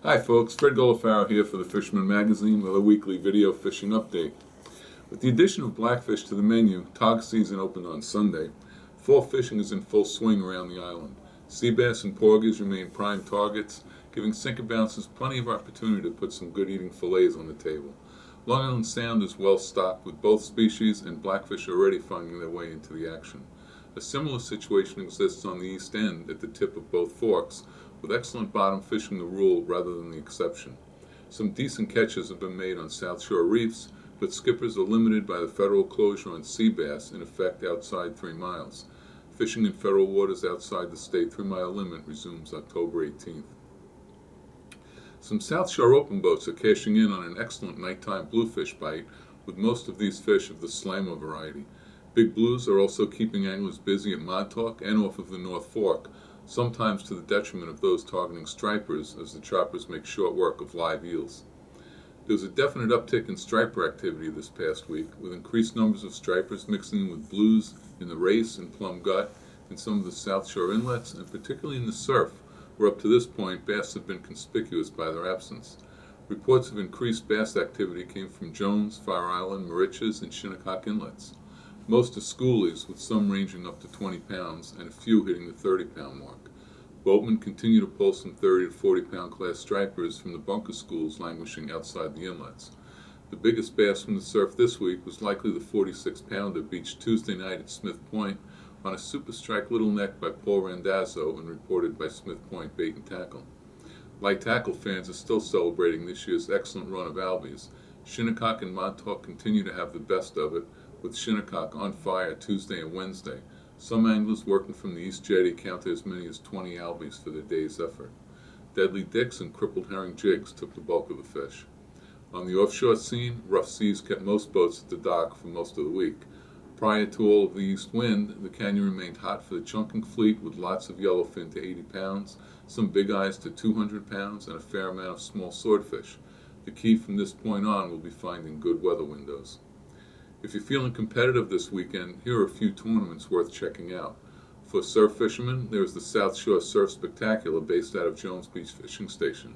Hi folks, Fred Golofaro here for the Fisherman magazine with a weekly video fishing update. With the addition of blackfish to the menu, tog season opened on Sunday. Fall fishing is in full swing around the island. Sea bass and porgies remain prime targets, giving sinker bouncers plenty of opportunity to put some good eating fillets on the table. Long Island Sound is well stocked with both species, and blackfish are already finding their way into the action. A similar situation exists on the east end at the tip of both forks, with excellent bottom fishing the rule rather than the exception. Some decent catches have been made on South Shore reefs, but skippers are limited by the federal closure on sea bass in effect outside 3 miles. Fishing in federal waters outside the state 3-mile limit resumes October 18th. Some South Shore open boats are cashing in on an excellent nighttime bluefish bite, with most of these fish of the Slammer variety. Big blues are also keeping anglers busy at Montauk and off of the North Fork, sometimes to the detriment of those targeting stripers as the choppers make short work of live eels. There was a definite uptick in striper activity this past week, with increased numbers of stripers mixing with blues in the Race and Plum Gut in some of the South Shore inlets, and particularly in the surf, where up to this point bass have been conspicuous by their absence. Reports of increased bass activity came from Jones, Fire Island, Moriches, and Shinnecock inlets. Most are schoolies, with some ranging up to 20 pounds and a few hitting the 30-pound mark. Boatmen continue to pull some 30 to 40-pound class stripers from the bunker schools languishing outside the inlets. The biggest bass from the surf this week was likely the 46-pounder beached Tuesday night at Smith Point on a super strike little neck by Paul Randazzo and reported by Smith Point Bait and Tackle. Light tackle fans are still celebrating this year's excellent run of albies. Shinnecock and Montauk continue to have the best of it, with Shinnecock on fire Tuesday and Wednesday. Some anglers working from the East Jetty counted as many as 20 albies for their day's effort. Deadly dicks and crippled herring jigs took the bulk of the fish. On the offshore scene, rough seas kept most boats at the dock for most of the week. Prior to all of the east wind, the canyon remained hot for the chunking fleet, with lots of yellowfin to 80 pounds, some big eyes to 200 pounds, and a fair amount of small swordfish. The key from this point on will be finding good weather windows. If you're feeling competitive this weekend, here are a few tournaments worth checking out. For surf fishermen, there is the South Shore Surf Spectacular based out of Jones Beach Fishing Station.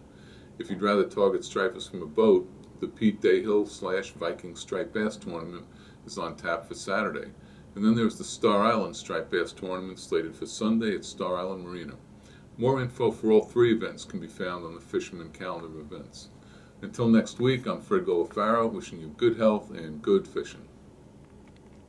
If you'd rather target stripers from a boat, the Pete Dahill/Viking Striped Bass Tournament is on tap for Saturday. And then there's the Star Island Striped Bass Tournament slated for Sunday at Star Island Marina. More info for all 3 events can be found on the Fisherman calendar of events. Until next week, I'm Fred Golofaro, wishing you good health and good fishing.